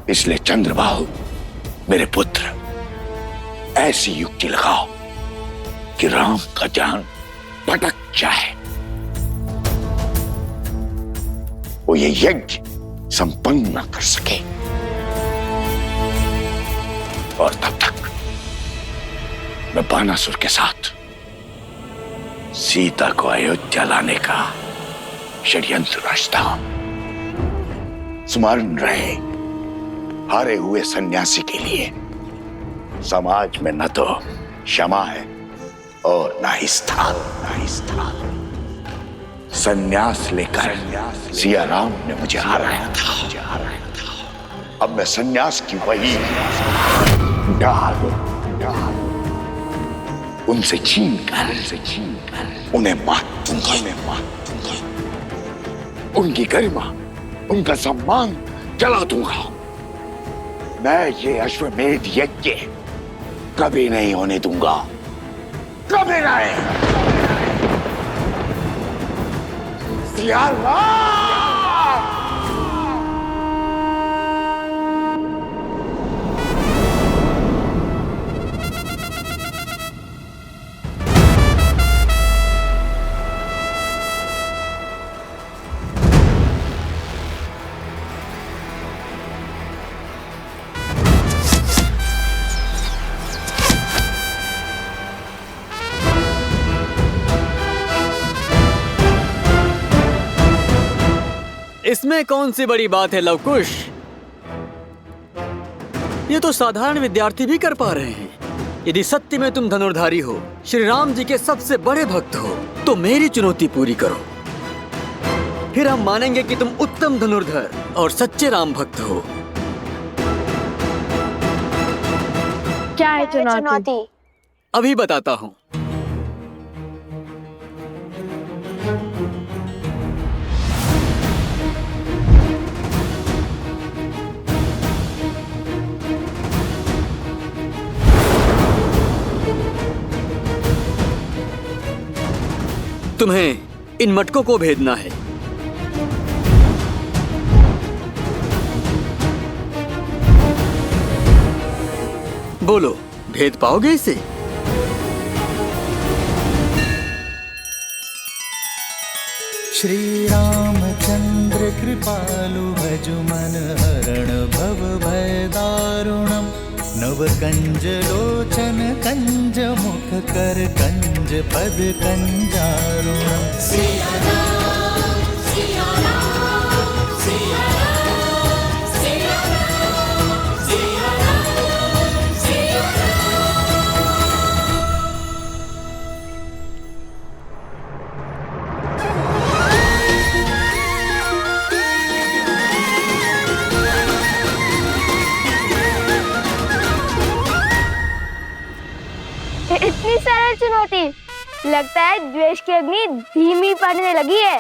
इसलिए चंद्रबाहु मेरे पुत्र ऐसी युक्ति लगाओ कि राम का ध्यान भटक जाए, वो ये यज्ञ संपन्न न कर सके, और तब तक मैं बानासुर के साथ सीता को अयोध्या लाने का षड्यंत्र रचता हूं। स्मरण रहे, हारे हुए सन्यासी के लिए समाज में न तो क्षमा है और न ही स्थान। सन्यास लेकर सिया राम ने मुझे हराया था। अब मैं सन्यास की वही ढाल उनसे छीन कर उन्हें मार दूंगा। उनकी गरिमा, उनका सम्मान जला दूंगा। मैं ये अश्वमेध यज्ञ कभी नहीं होने दूंगा, कभी नहीं। सिया राम! इसमें कौन सी बड़ी बात है लवकुश? ये तो साधारण विद्यार्थी भी कर पा रहे हैं। यदि सत्य में तुम धनुर्धारी हो, श्री राम जी के सबसे बड़े भक्त हो, तो मेरी चुनौती पूरी करो। फिर हम मानेंगे कि तुम उत्तम धनुर्धर और सच्चे राम भक्त हो। क्या है चुनौती? अभी बताता हूँ। तुम्हें इन मटकों को भेदना है। बोलो, भेद पाओगे इसे? श्री रामचंद्र कृपालु भजु मन हरण भव भय दारुणम। नव कंज लोचन कंज मुख कर कंज पद कंजारुणम। सिया राम, सिया राम, सिया राम, सिया राम, सिया राम, सिया इतनी सरल चुनौती, लगता है द्वेष की अग्नि धीमी पड़ने लगी है।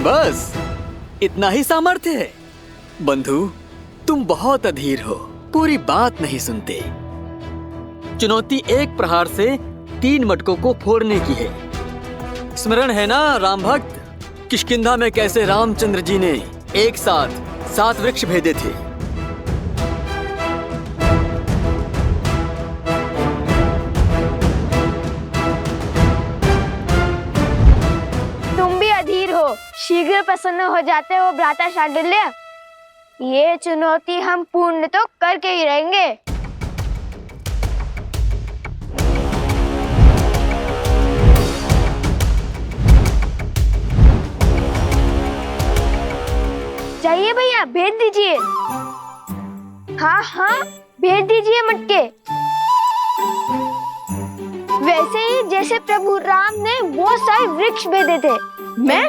बस इतना ही सामर्थ्य है? बंधु, तुम बहुत अधीर हो, पूरी बात नहीं सुनते। चुनौती एक प्रहार से 3 मटकों को फोड़ने की है। स्मरण है ना राम भक्त, किष्किंधा में कैसे रामचंद्र जी ने एक साथ 7 वृक्ष भेदे थे। शीघ्र प्रसन्न हो जाते हो भ्राता शांडिल्य। ये चुनौती हम पूर्ण तो करके ही रहेंगे। चाहिए भैया, भेज दीजिए। हाँ, भेज दीजिए मटके। वैसे ही जैसे प्रभु राम ने वो सारे वृक्ष भेजे थे। मैं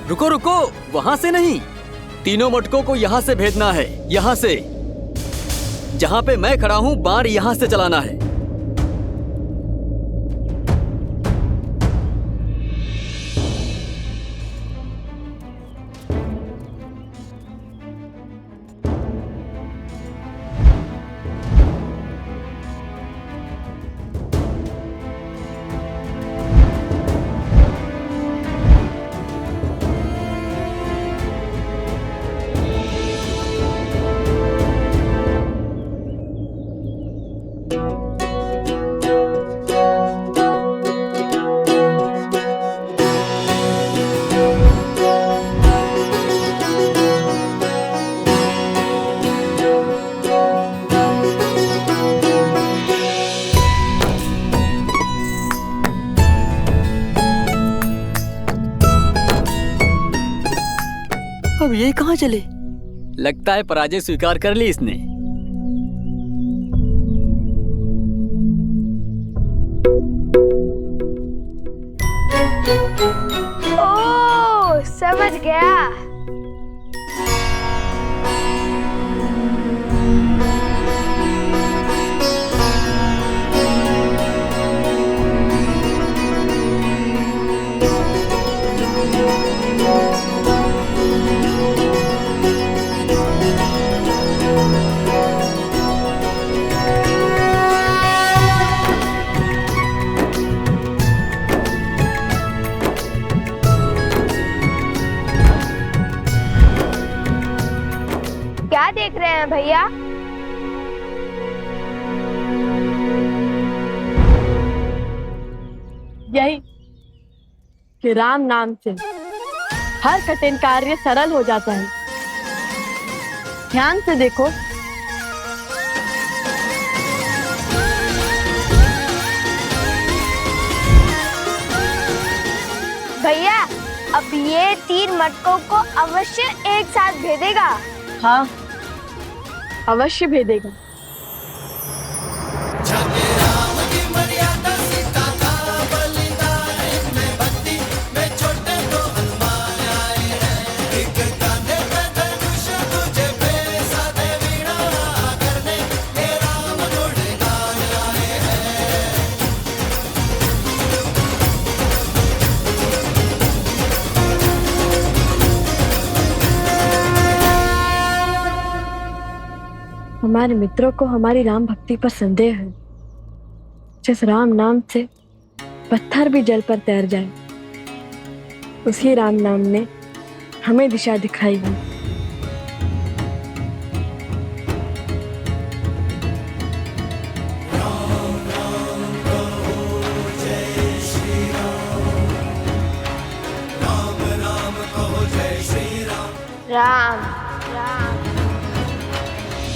रुको रुको, वहां से नहीं, तीनों मटकों को यहाँ से भेजना है, यहाँ से। जहाँ पे मैं खड़ा हूँ बाण यहाँ से चलाना है। अब ये कहाँ चले? लगता है पराजय स्वीकार कर ली इसने। ओह, समझ गया। क्या देख रहे हैं भैया? यही कि राम नाम से हर कठिन कार्य सरल हो जाता है। ध्यान से देखो। भैया, अब ये 3 मटकों को अवश्य एक साथ भेदेगा। हाँ, अवश्य भेदेगा। हमारे मित्रों को हमारी राम भक्ति पर संदेह है। जिस राम नाम से पत्थर भी जल पर तैर जाए, उसी राम नाम ने हमें दिशा दिखाई है। राम राम।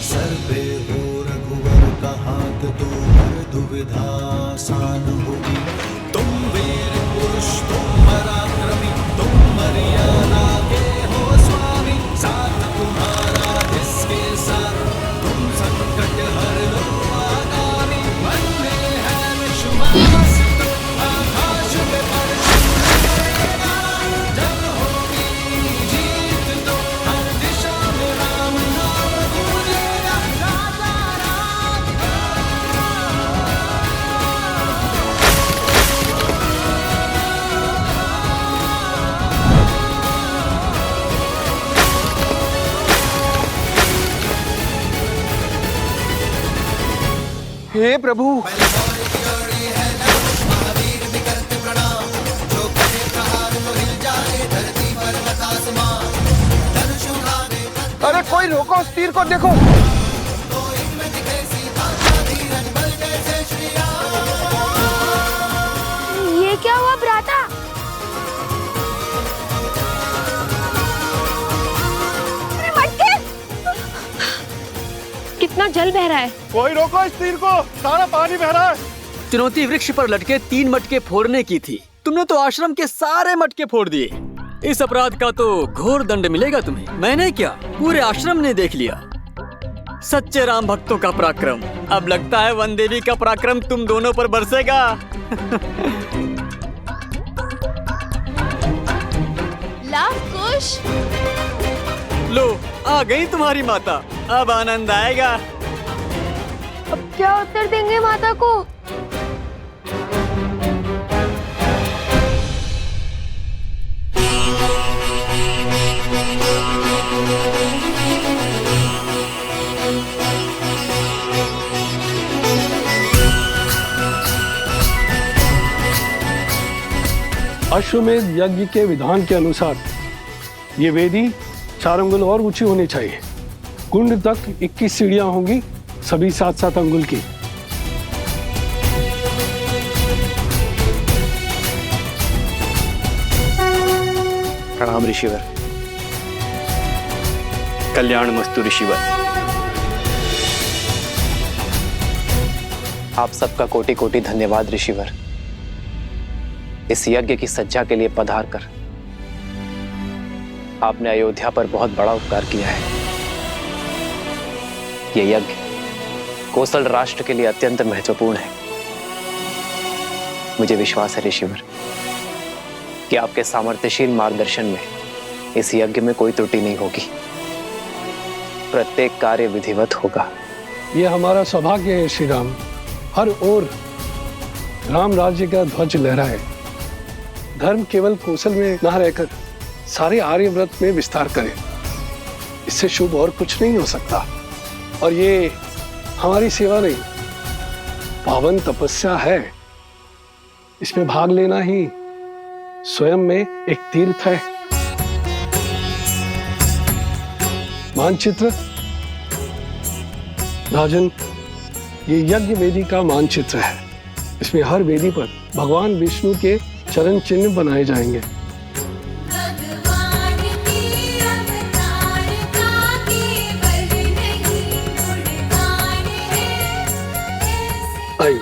सर पे हो रघुवर का हाथ, तो हर दुविधा आसान होगी। तुम वीर पुरुष, तुम पराक्रमी, तुम मर्यादा के हो स्वामी। साथ तुम्हारा जिसके साथ, तुम संकट हर लो आगामी। मन में है विश्वास, तुम आकाश में परछाएगा। जब होगी जीत तो हर दिशा में राम नाम गूंजेगा। राजा राम। हे प्रभु, अरे कोई रोको, उस तीर को देखो। ये क्या हुआ भ्राता? अरे मटके! कितना जल बह रहा है। कोई रोको इस तीर को, सारा पानी बह रहा है। चुनौती वृक्ष पर लटके 3 मटके फोड़ने की थी, तुमने तो आश्रम के सारे मटके फोड़ दिए। इस अपराध का तो घोर दंड मिलेगा तुम्हें। मैंने क्या, पूरे आश्रम ने देख लिया। सच्चे राम भक्तों का पराक्रम। अब लगता है वन देवी का पराक्रम तुम दोनों पर बरसेगा। लाभ कुश। लो, आ गई तुम्हारी माता। अब आनंद आएगा। अब क्या उत्तर देंगे माता को? अश्वमेध यज्ञ के विधान के अनुसार ये वेदी 4 अंगुल और ऊंची होनी चाहिए। कुंड तक 21 सीढ़ियां होंगी, सभी 7-7 अंगुल की। प्रणाम ऋषिवर। कल्याण मस्तु ऋषिवर। आप सबका कोटि कोटि धन्यवाद ऋषिवर। इस यज्ञ की सज्जा के लिए पधार कर आपने अयोध्या पर बहुत बड़ा उपकार किया है। यह यज्ञ कोसल राष्ट्र के लिए अत्यंत महत्वपूर्ण है। मुझे विश्वास है ऋषिवर कि आपके सामर्थ्यशील मार्गदर्शन में इस यज्ञ में कोई त्रुटि नहीं होगी। प्रत्येक कार्य विधिवत होगा। ये हमारा सौभाग्य है श्री राम। हर ओर राम राज्य का ध्वज लहराए। धर्म केवल कौशल में न रहकर सारे आर्यव्रत में विस्तार करे। इससे शुभ और कुछ नहीं हो सकता। और ये हमारी सेवा नहीं, पावन तपस्या है। इसमें भाग लेना ही स्वयं में एक तीर्थ है। मानचित्र राजन, ये यज्ञ वेदी का मानचित्र है। इसमें हर वेदी पर भगवान विष्णु के चरण चिन्ह बनाए जाएंगे। आइए।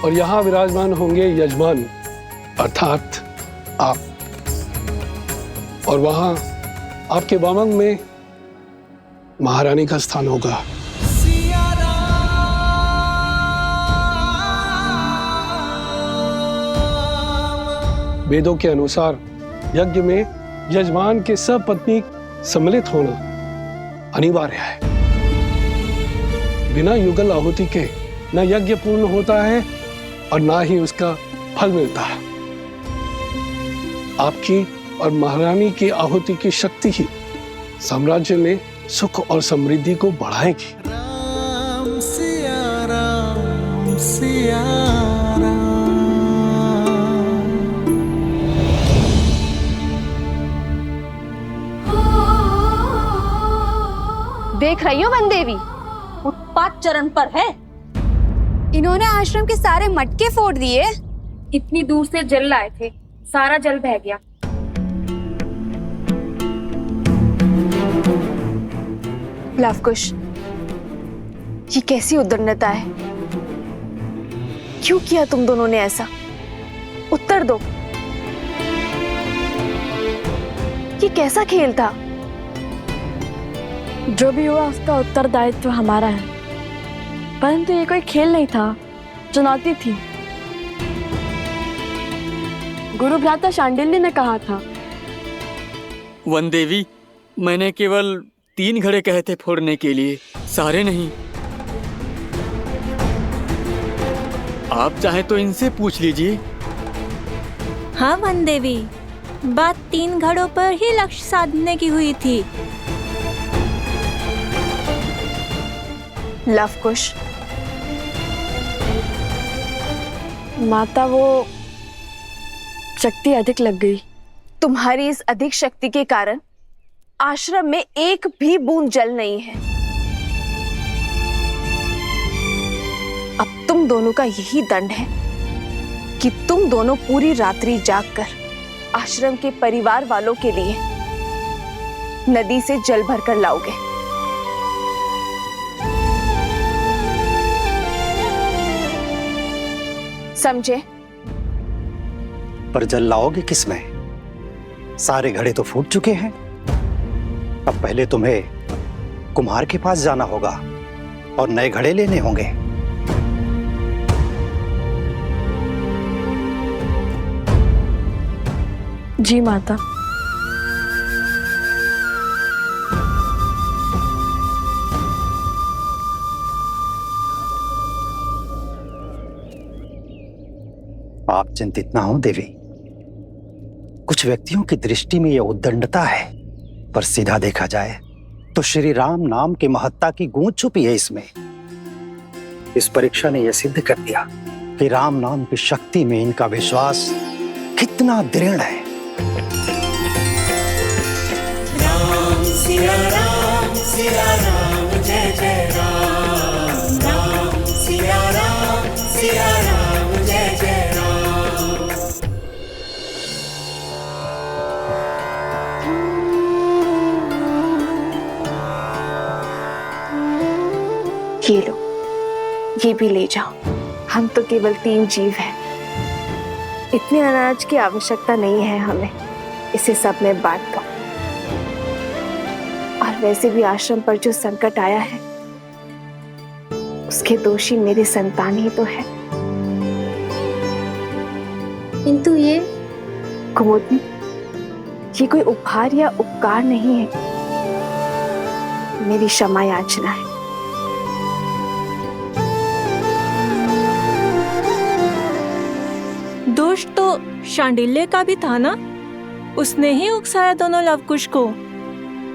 और यहाँ विराजमान होंगे यजमान अर्थात आप, और वहां आपके वामंग में महारानी का स्थान होगा। वेदों के अनुसार यज्ञ में यजमान के सपत्नी सम्मिलित होना अनिवार्य है। बिना युगल आहुति के न यज्ञ पूर्ण होता है और ना ही उसका फल मिलता है। आपकी और महारानी की आहुति की शक्ति ही साम्राज्य में सुख और समृद्धि को बढ़ाएगी। राम सिया राम सिया राम। देख रही हो वनदेवी, उत्पात चरण पर है। इन्होंने आश्रम के सारे मटके फोड़ दिए। इतनी दूर से जल लाए थे, सारा जल बह गया। लवकुश, ये कैसी उद्दंडता है? क्यों किया तुम दोनों ने ऐसा? उत्तर दो। ये कैसा खेल था? जो भी हुआ उसका उत्तरदायित्व हमारा है, परंतु ये कोई खेल नहीं था, चुनौती थी। गुरु भ्राता शांडिल्य ने कहा था। वनदेवी, मैंने केवल 3 घड़े कहे थे फोड़ने के लिए, सारे नहीं। आप चाहे तो इनसे पूछ लीजिए। हाँ वनदेवी, बात 3 घड़ों पर ही लक्ष्य साधने की हुई थी। लवकुश, माता, वो शक्ति अधिक लग गई। तुम्हारी इस अधिक शक्ति के कारण आश्रम में एक भी बूंद जल नहीं है। अब तुम दोनों का यही दंड है कि तुम दोनों पूरी रात्रि जागकर आश्रम के परिवार वालों के लिए नदी से जल भरकर लाओगे। समझे? पर जल लाओगे किसमें? सारे घड़े तो फूट चुके हैं। अब पहले तुम्हें कुम्हार के पास जाना होगा और नए घड़े लेने होंगे। जी माता। आप चिंतित ना हो देवी। कुछ व्यक्तियों की दृष्टि में यह उद्दंडता है, पर सीधा देखा जाए तो श्री राम नाम की महत्ता की गूंज छुपी है इसमें। इस परीक्षा ने यह सिद्ध कर दिया कि राम नाम की शक्ति में इनका विश्वास कितना दृढ़ है। राम सिया राम जय जय राम। राम सिया राम जय जय राम। ये लो, ये भी ले जाओ। हम तो केवल 3 जीव हैं। इतने अनाज की आवश्यकता नहीं है हमें, इसे सब में बांट दो। और वैसे भी आश्रम पर जो संकट आया है उसके दोषी मेरी संतान ही तो है। किंतु ये कुमुदनी, ये कोई उपहार या उपकार नहीं है, मेरी क्षमा याचना है। दोष तो शांडिल्य का भी था ना, उसने ही उकसाया दोनों लवकुश को,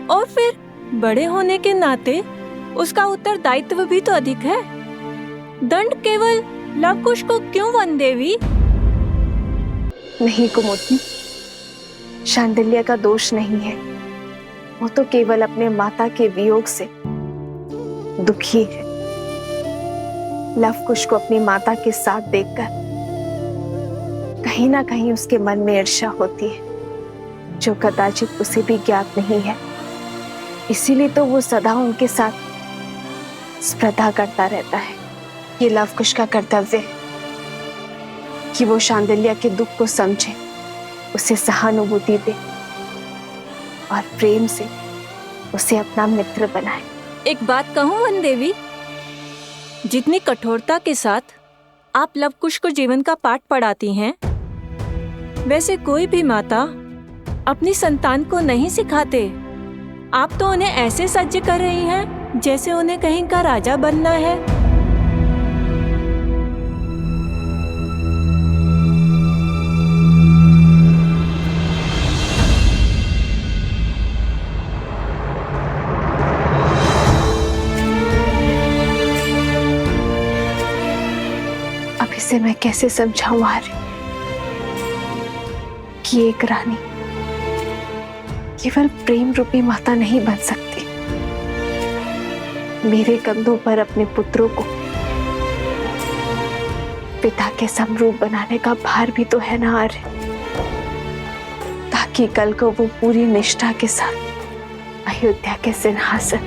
और फिर बड़े होने के नाते उसका उत्तरदायित्व भी तो अधिक है। दंड केवल लवकुश को क्यों वन देवी? नहीं कुमुदनी, शांडिल्य का दोष नहीं है। वो तो केवल अपने माता के वियोग से दुखी है। लवकुश को अपनी माता के साथ देखकर कहीं ना कहीं उसके मन में ईर्ष्या होती है, जो कदाचित उसे भी ज्ञात नहीं है। इसीलिए तो वो सदा उनके साथ स्पर्धा करता रहता है। ये लवकुश का कर्तव्य है कि वो शांडिल्य के दुख को समझे, उसे सहानुभूति दे और प्रेम से उसे अपना मित्र बनाए। एक बात कहूं वन देवी, जितनी कठोरता के साथ आप लवकुश को जीवन का पाठ पढ़ाती हैं, वैसे कोई भी माता अपनी संतान को नहीं सिखाते। आप तो उन्हें ऐसे सज्ज कर रही हैं जैसे उन्हें कहीं का राजा बनना है। अब इसे मैं कैसे समझाऊं आर्य कि एक रानी केवल प्रेम रूपी माता नहीं बन सकती। मेरे कंधों पर अपने पुत्रों को पिता के समरूप बनाने का भार भी तो है ना आर्य, ताकि कल को वो पूरी निष्ठा के साथ अयोध्या के सिंहासन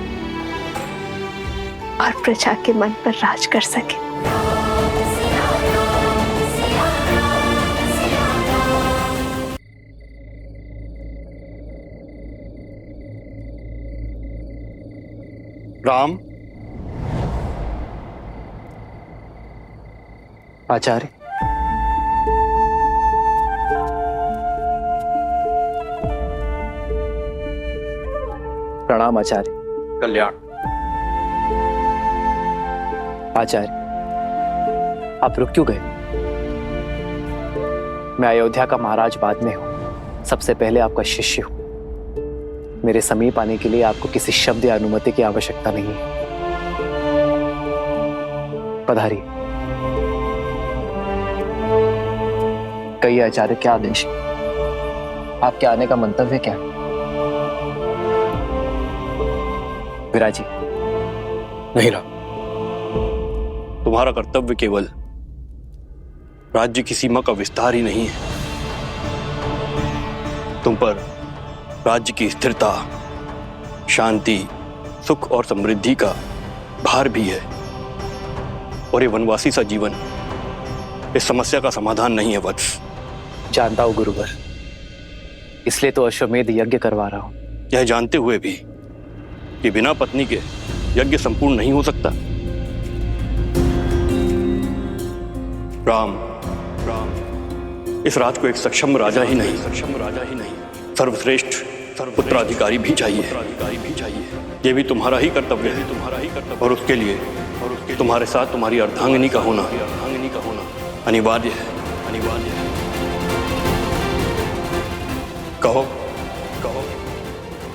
और प्रजा के मन पर राज कर सके। राम। आचार्य, प्रणाम आचार्य। कल्याण। आचार्य, आप रुक क्यों गए? मैं अयोध्या का महाराज बाद में हूं, सबसे पहले आपका शिष्य हूं। मेरे समीप आने के लिए आपको किसी शब्द या अनुमति की आवश्यकता नहीं है। पधारिए। कहिए आचार्य, क्या आदेश है? आपके आने का मंतव्य क्या है? विराजी। नहीं राम, तुम्हारा कर्तव्य केवल राज्य की सीमा का विस्तार ही नहीं है, तुम पर राज्य की स्थिरता, शांति, सुख और समृद्धि का भार भी है। और ये वनवासी सा जीवन इस समस्या का समाधान नहीं है वत्स। जानता हूं गुरुवर, इसलिए तो अश्वमेध यज्ञ करवा रहा हूं। यह जानते हुए भी कि बिना पत्नी के यज्ञ संपूर्ण नहीं हो सकता। राम इस राज को एक सक्षम राजा ही नहीं, सर्वश्रेष्ठ उत्तराधिकारी भी चाहिए। ये भी तुम्हारा ही कर्तव्य है, और उसके लिए तुम्हारे साथ तुम्हारी अर्धांगिनी का होना अनिवार्य है। कहो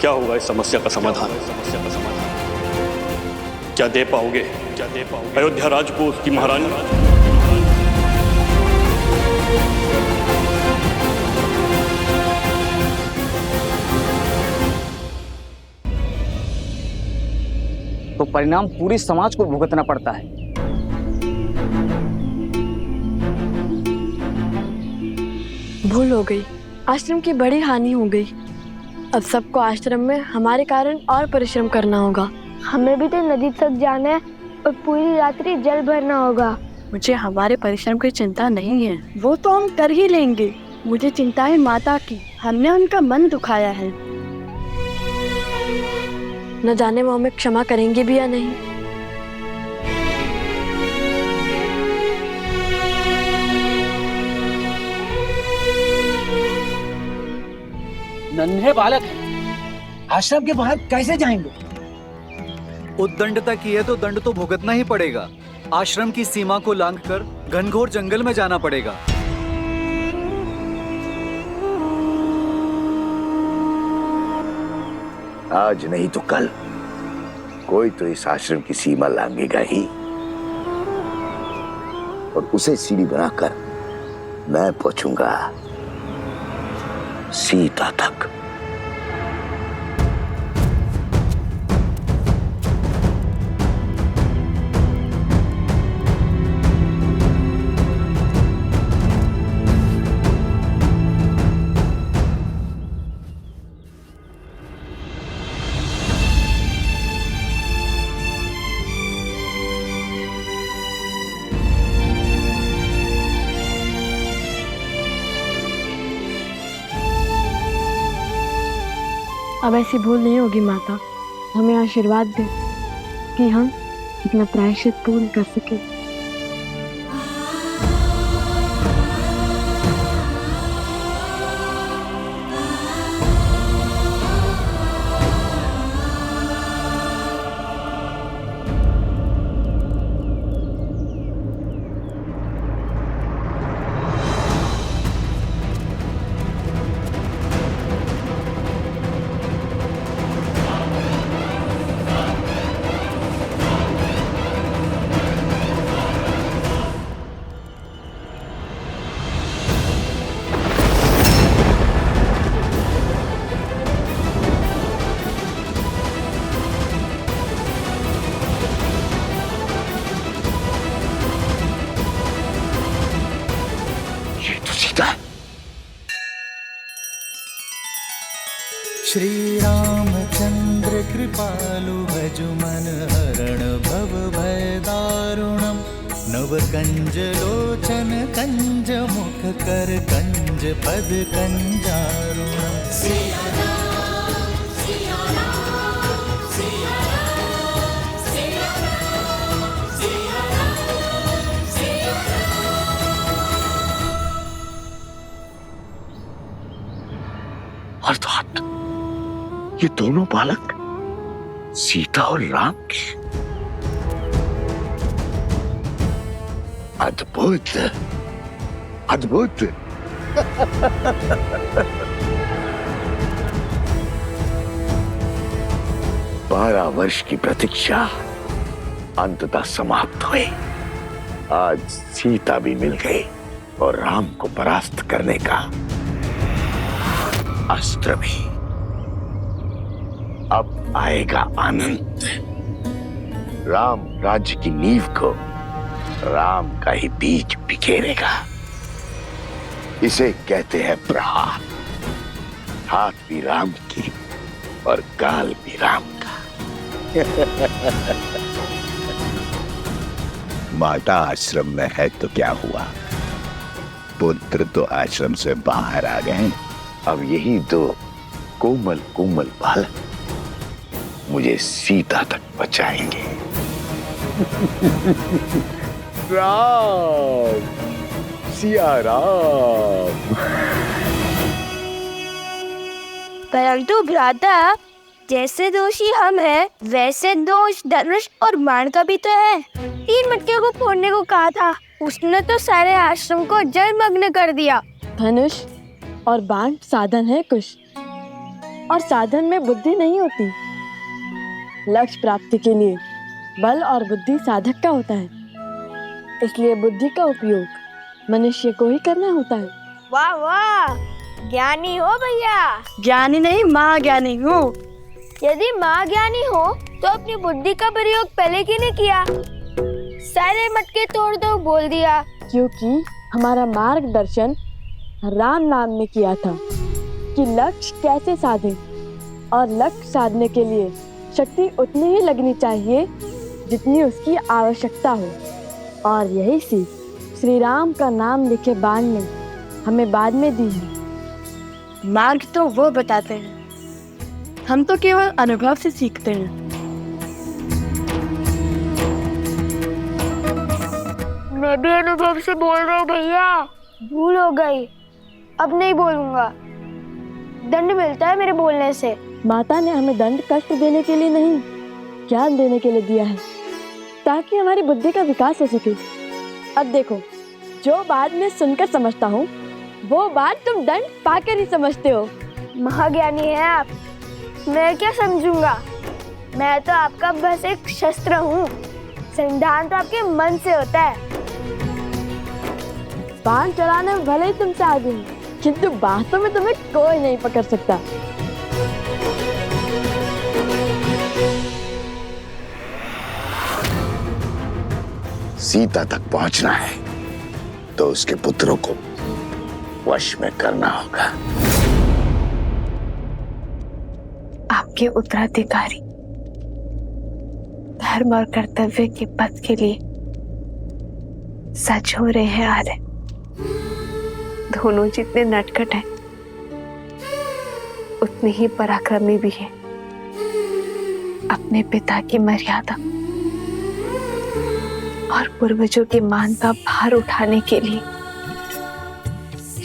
क्या होगा इस समस्या का समाधान? क्या दे पाओगे अयोध्या राज को उसकी महारानी? तो परिणाम पूरी समाज को भुगतना पड़ता है। भूल हो गई, आश्रम की बड़ी हानि हो गई। अब सबको आश्रम में हमारे कारण और परिश्रम करना होगा। हमें भी तो नदी तक जाना है और पूरी रात्रि जल भरना होगा। मुझे हमारे परिश्रम की चिंता नहीं है, वो तो हम कर ही लेंगे। मुझे चिंता है माता की, हमने उनका मन दुखाया है। न जाने वो हमें क्षमा करेंगे भी या नहीं। नन्हे बालक हैं, आश्रम के बाहर कैसे जाएंगे? उद्दंडता की है तो दंड तो भुगतना ही पड़ेगा। आश्रम की सीमा को लांघकर घनघोर जंगल में जाना पड़ेगा। आज नहीं तो कल कोई तो इस आश्रम की सीमा लांघेगा ही, और उसे सीढ़ी बनाकर मैं पहुंचूंगा सीता तक। अब ऐसी भूल नहीं होगी माता। हमें आशीर्वाद दे कि हम अपना प्रायश्चित पूर्ण कर सके। श्री रामचंद्र कृपालु भजु मन हरण भव भय दारुणम। नव कंज लोचन कंज मुख कर कंज पद कंजारुणम। अर्थात ये दोनों बालक सीता और राम के। अद्भुत अद्भुत। 12 वर्ष की प्रतीक्षा अंततः समाप्त हुई। आज सीता भी मिल गई और राम को परास्त करने का अस्त्र भी। अब आएगा आनंद। राम राज्य की नींव को राम का ही बीज बिखेरेगा। इसे कहते हैं प्रहार। हाथ भी राम की और गाल भी राम का। माता आश्रम में है तो क्या हुआ, पुत्र तो आश्रम से बाहर आ गए। अब यही दो कोमल कोमल बालक मुझे सीता तक बचाएंगे। राम सिया राम। परंतु भ्राता, जैसे दोषी हम हैं, वैसे दोष धनुष और बाण का भी तो है। 3 मटके को फोड़ने को कहा था, उसने तो सारे आश्रम को जलमग्न कर दिया। धनुष और बाण साधन है कुश, और साधन में बुद्धि नहीं होती। लक्ष्य प्राप्ति के लिए बल और बुद्धि साधक का होता है, इसलिए बुद्धि का उपयोग मनुष्य को ही करना होता है। वाह वाह, ज्ञानी हो भैया। ज्ञानी नहीं, महाज्ञानी हूँ। यदि महाज्ञानी हो तो अपनी बुद्धि का प्रयोग पहले क्यों नहीं किया? सारे मटके तोड़ दो बोल दिया। क्योंकि हमारा मार्गदर्शन राम नाम ने किया था कि लक्ष्य कैसे साधे, और लक्ष्य साधने के लिए शक्ति उतनी ही लगनी चाहिए जितनी उसकी आवश्यकता हो। और यही सीख श्री राम का नाम लिखे बाण ने हमें बाद में दी है। मार्ग तो वो बताते हैं, हम तो केवल अनुभव से सीखते हैं। मैं भी अनुभव से बोल रहा हूँ भैया। भूल हो गई, अब नहीं बोलूंगा। दंड मिलता है मेरे बोलने से। माता ने हमें दंड कष्ट देने के लिए नहीं, ज्ञान देने के लिए दिया है, ताकि हमारी बुद्धि का विकास हो सके। अब देखो, जो बात मैं सुनकर समझता हूँ वो बात तुम दंड पाकर ही समझते हो। महाज्ञानी है आप, मैं क्या समझूंगा? मैं तो आपका बस एक शस्त्र हूँ। संधान तो आपके मन से होता है। बाण चलाने में भले ही तुमसे आगे हूँ, किंतु बातों में तुम्हें कोई नहीं पकड़ सकता। सीता तक पहुंचना है तो उसके पुत्रों को वश में करना होगा। आपके उत्तराधिकारी धर्म और कर्तव्य के पथ के लिए सच हो रहे हैं आर्य। दोनों जितने नटखट हैं उतने ही पराक्रमी भी हैं। अपने पिता की मर्यादा और पूर्वजों के मान का भार उठाने के लिए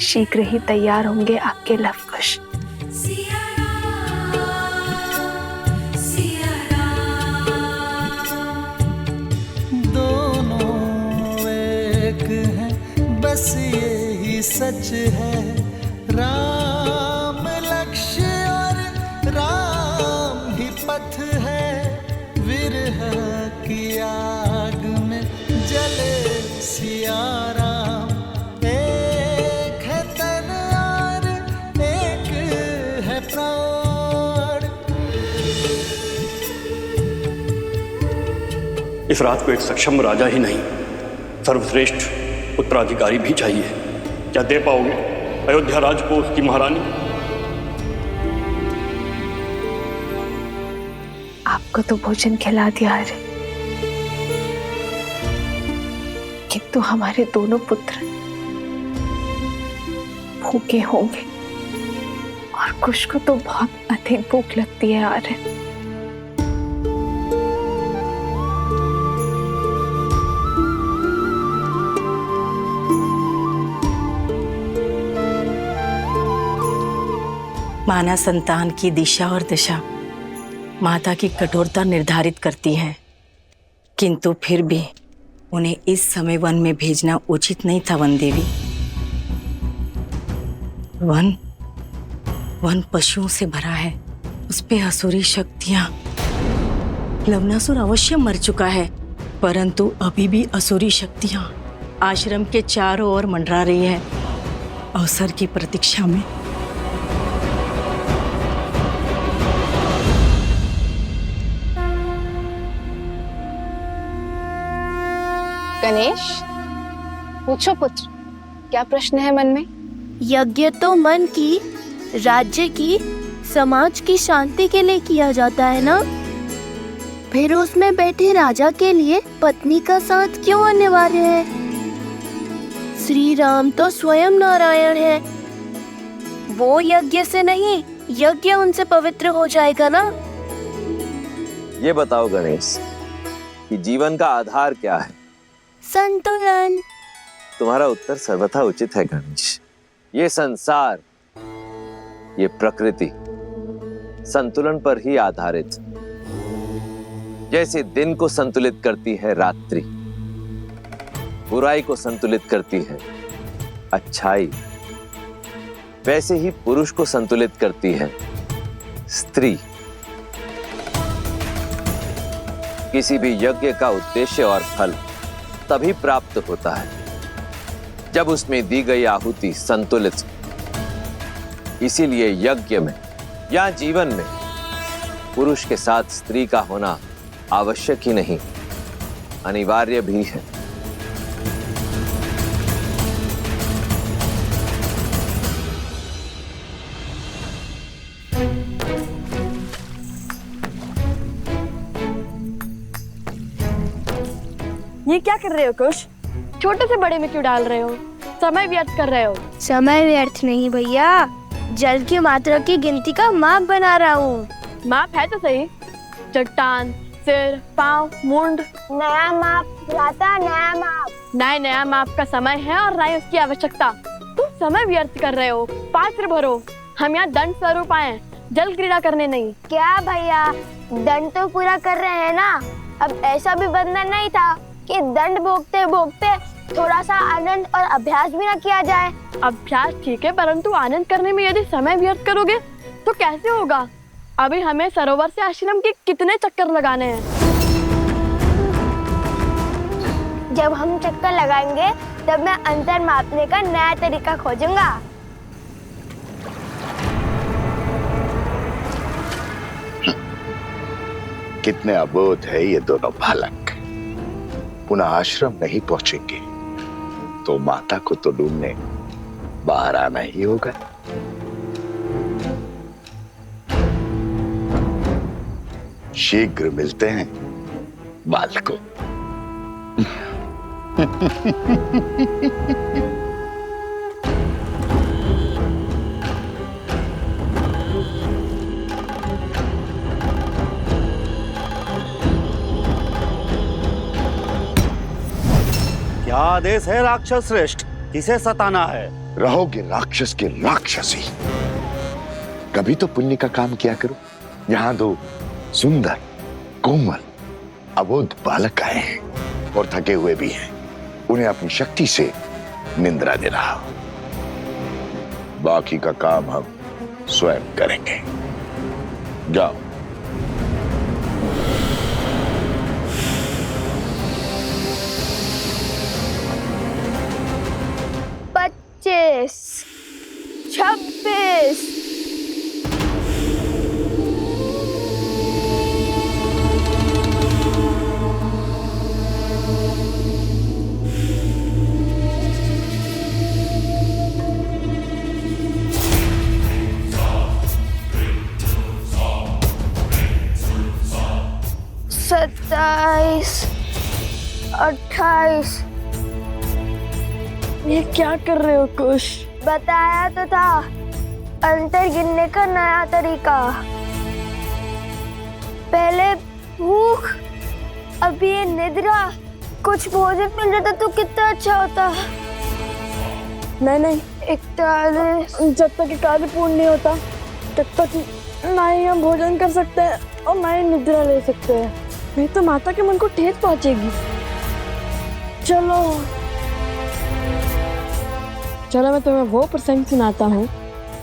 शीघ्र ही तैयार होंगे आपके लवकुश। दोनों एक हैं, बस यही सच है। राम लक्ष्य और राम ही पथ है। विरह की आग में जले सिया राम। एक है तन और एक है प्राण। इस रात को एक सक्षम राजा ही नहीं, सर्वश्रेष्ठ उत्तराधिकारी भी चाहिए। क्या दे पाओगे अयोध्या राज को उसकी महारानी? आपको तो भोजन खिला दिया है, किंतु हमारे दोनों पुत्र भूखे होंगे और कुश को तो बहुत अधिक भूख लगती है आर्य। माना संतान की दिशा और दशा माता की कठोरता निर्धारित करती है, किंतु फिर भी उन्हें इस समय वन में भेजना उचित नहीं था। वन देवी, वन पशुओं से भरा है, उस पे असुरी शक्तियां। लवणासुर अवश्य मर चुका है, परंतु अभी भी असुरी शक्तियां आश्रम के चारों ओर मंडरा रही है, अवसर की प्रतीक्षा में। गणेश, पूछो पुत्र, क्या प्रश्न है मन में? यज्ञ तो मन की, राज्य की, समाज की शांति के लिए किया जाता है ना? फिर उसमें बैठे राजा के लिए पत्नी का साथ क्यों अनिवार्य है? श्री राम तो स्वयं नारायण है, वो यज्ञ से नहीं, यज्ञ उनसे पवित्र हो जाएगा ना? ये बताओ गणेश कि जीवन का आधार क्या है? संतुलन। तुम्हारा उत्तर सर्वथा उचित है गणेश। ये संसार, ये प्रकृति संतुलन पर ही आधारित। जैसे दिन को संतुलित करती है रात्रि, बुराई को संतुलित करती है अच्छाई, वैसे ही पुरुष को संतुलित करती है स्त्री। किसी भी यज्ञ का उद्देश्य और फल तभी प्राप्त होता है जब उसमें दी गई आहुति संतुलित। इसीलिए यज्ञ में या जीवन में पुरुष के साथ स्त्री का होना आवश्यक ही नहीं, अनिवार्य भी है। ये क्या कर रहे हो कुश? छोटे से बड़े में क्यों डाल रहे हो? समय व्यर्थ कर रहे हो। समय व्यर्थ नहीं भैया, जल की मात्रा की गिनती का माप बना रहा हूँ। माप है तो सही। चट्टान, सिर, पाँव, मुंड। नया माप भ्राता, नया माप। नया माप का समय है और नई उसकी आवश्यकता। तुम समय व्यर्थ कर रहे हो। पात्र भरो। हम यहाँ दंड स्वरूप आए, जल क्रीड़ा करने नहीं। क्या भैया, दंड तो पूरा कर रहे हैं ना। अब ऐसा भी बंधन नहीं था कि दंड भोगते भोगते थोड़ा सा आनंद और अभ्यास भी ना किया जाए। अभ्यास ठीक है, परंतु आनंद करने में यदि समय व्यर्थ करोगे तो कैसे होगा? अभी हमें सरोवर से आश्रम के कितने चक्कर लगाने हैं? जब हम चक्कर लगाएंगे तब मैं अंतर मापने का नया तरीका खोजूंगा। कितने अबोध है ये दोनों बालक। पुनः आश्रम नहीं पहुंचेंगे तो माता को तो ढूंढने बाहर आना ही होगा। शीघ्र मिलते हैं बालकों। क्या आदेश है राक्षस श्रेष्ठ? किसे सताना है? रहोगे राक्षस के राक्षसी। कभी तो पुण्य का काम किया करो। यहाँ दो सुंदर कोमल अबोध बालक आए हैं और थके हुए भी हैं। उन्हें अपनी शक्ति से निंद्रा दे रहा हूं। बाकी का काम हम स्वयं करेंगे। जाओ। पच्चीस, 26। सत्ताईस, 28। ये क्या कर रहे हो कुश? बताया तो था, अंतर गिनने का नया तरीका। पहले भूख, अब ये निद्रा। कुछ भोजन मिल जाता तो कितना अच्छा होता। नहीं, 41। जब तक ये कार्य पूर्ण नहीं होता तब तक ना ही हम भोजन कर सकते हैं और ना ही निद्रा ले सकते हैं। नहीं तो माता के मन को ठेस पहुंचेगी। चलो मैं तुम्हें वो प्रसंग सुनाता हूँ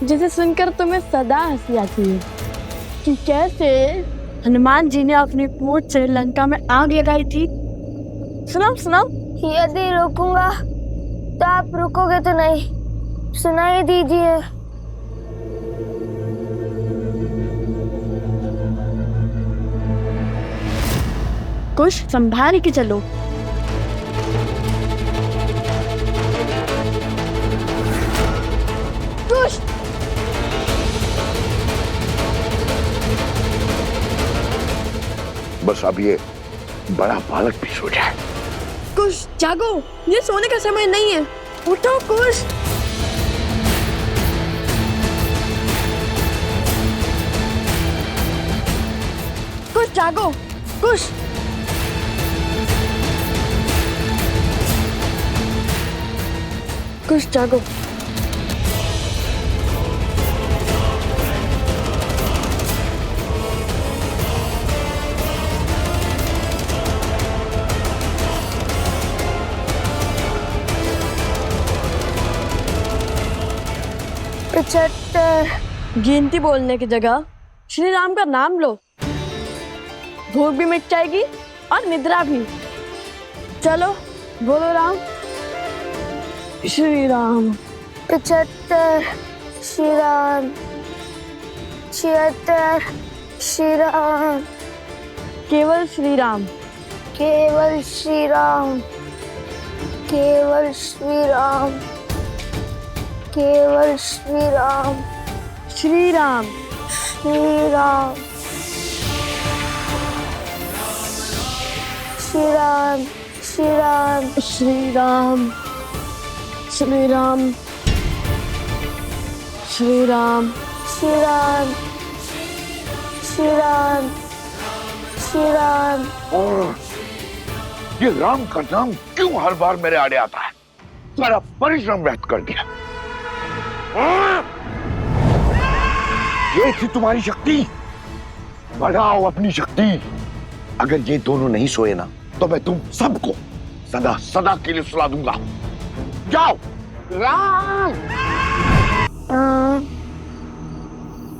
जिसे सुनकर तुम्हें सदा हंसी आती है कि कैसे हनुमान जी ने अपनी पूंछ से लंका में आग लगाई थी। सुनाओ। यदि रोकूंगा तो आप रुकोगे तो नहीं। सुनाई दीजिए। कुछ संभाल के चलो। कुछ बस अब ये बड़ा बालक भी सो जाए। कुछ जागो, ये सोने का समय नहीं है। उठो कुछ। कुछ जागो, कुछ। कुछ जागो। गिनती बोलने की जगह श्री राम का नाम लो, भूख भी मिट जाएगी और निद्रा भी। चलो बोलो राम। श्री राम। 75 श्री राम। 76 श्री राम। केवल श्री राम। केवल श्री राम। केवल श्री राम। केवल श्री राम। श्री राम। श्री राम। श्री राम। श्री राम। श्री राम। श्री राम। श्री राम। श्री राम। श्री राम। श्री राम। और ये राम का नाम क्यों हर बार मेरे आड़े आता है? सारा परिश्रम व्यर्थ कर दिया। ये थी तुम्हारी शक्ति, बढ़ाओ अपनी शक्ति। अगर ये दोनों नहीं सोए ना तो मैं तुम सबको सदा सदा के लिए सुला दूंगा। जाओ। राम। राम।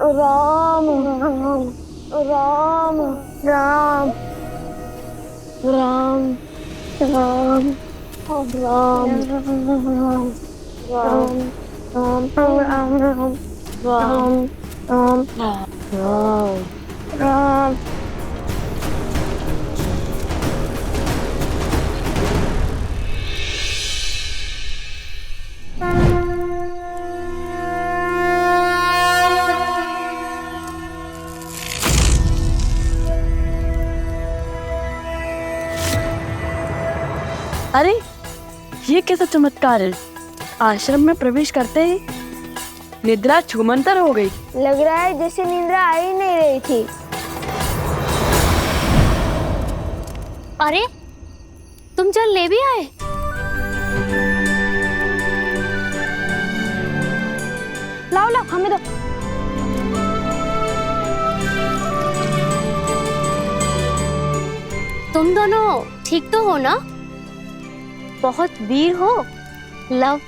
राम। राम। राम। राम। राम। राम। राम। राम। अरे ये कैसा चमत्कार है? आश्रम में प्रवेश करते ही निद्रा छूमंतर हो गई। लग रहा है जैसे निद्रा आ ही नहीं रही थी। अरे तुम जल ले भी आए? लाओ लाओ हमें दो। तुम दोनों ठीक तो हो ना? बहुत वीर हो। लव,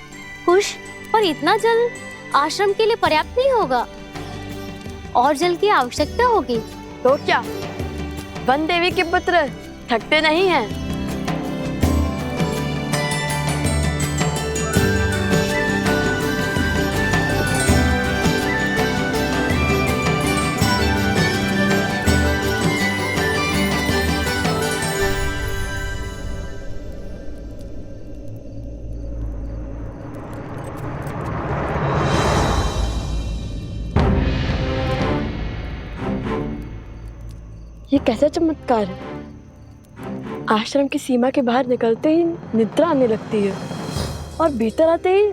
कुश और इतना जल आश्रम के लिए पर्याप्त नहीं होगा, और जल की आवश्यकता होगी। तो क्या वन देवी के पुत्र थकते नहीं हैं? ये कैसा चमत्कार है? आश्रम की सीमा के बाहर निकलते ही निद्रा आने लगती है और भीतर आते ही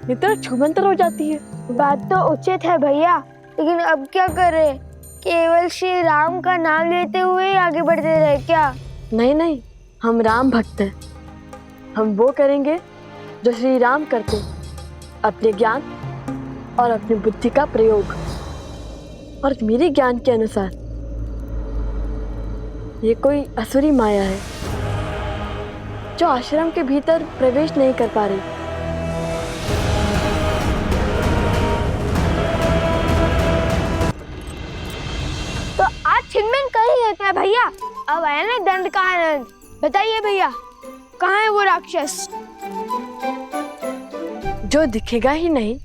निद्रा छूमंतर हो जाती है। बात तो उचित है भैया, लेकिन अब क्या करें? केवल श्री राम का नाम लेते हुए आगे बढ़ते रहे क्या? नहीं नहीं, हम राम भक्त हैं। हम वो करेंगे जो श्री राम करते, अपने ज्ञान और अपनी बुद्धि का प्रयोग। और मेरे ज्ञान के अनुसार ये कोई असुरी माया है जो आश्रम के भीतर प्रवेश नहीं कर पा रही। तो आज छिनमिन कर ही लेते हैं भैया। अब आया ना दंड का आनंद। बताइए भैया, कहाँ है वो राक्षस? जो दिखेगा ही नहीं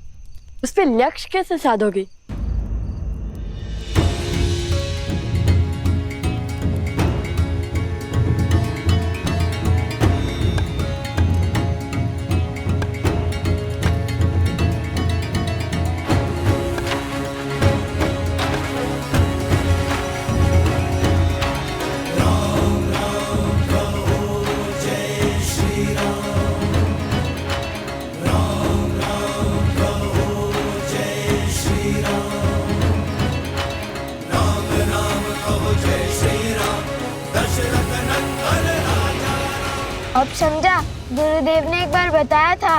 उस पे लक्ष्य कैसे साधोगे? अब समझा, गुरुदेव ने एक बार बताया था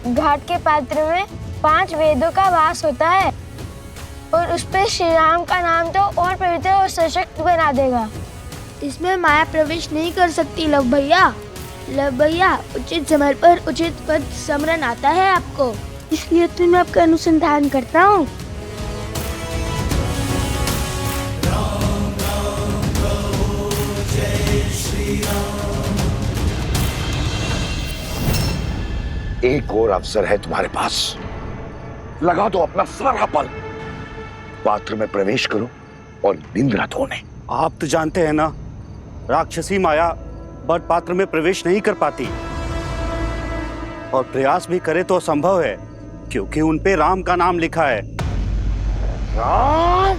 घाट के पात्र में 5 वेदों का वास होता है और उस पे श्री राम का नाम तो और पवित्र और सशक्त बना देगा। इसमें माया प्रवेश नहीं कर सकती लव भैया। लव भैया, उचित समय पर उचित पद स्मरण आता है आपको, इसलिए तो मैं आपका अनुसंधान करता हूँ। एक और अवसर है तुम्हारे पास, लगा दो अपना सारा बल, पात्र में प्रवेश करो और निंद्रा धोने। आप तो जानते हैं ना, राक्षसी माया वर पात्र में प्रवेश नहीं कर पाती और प्रयास भी करे तो असंभव है क्योंकि उन पे राम का नाम लिखा है। राम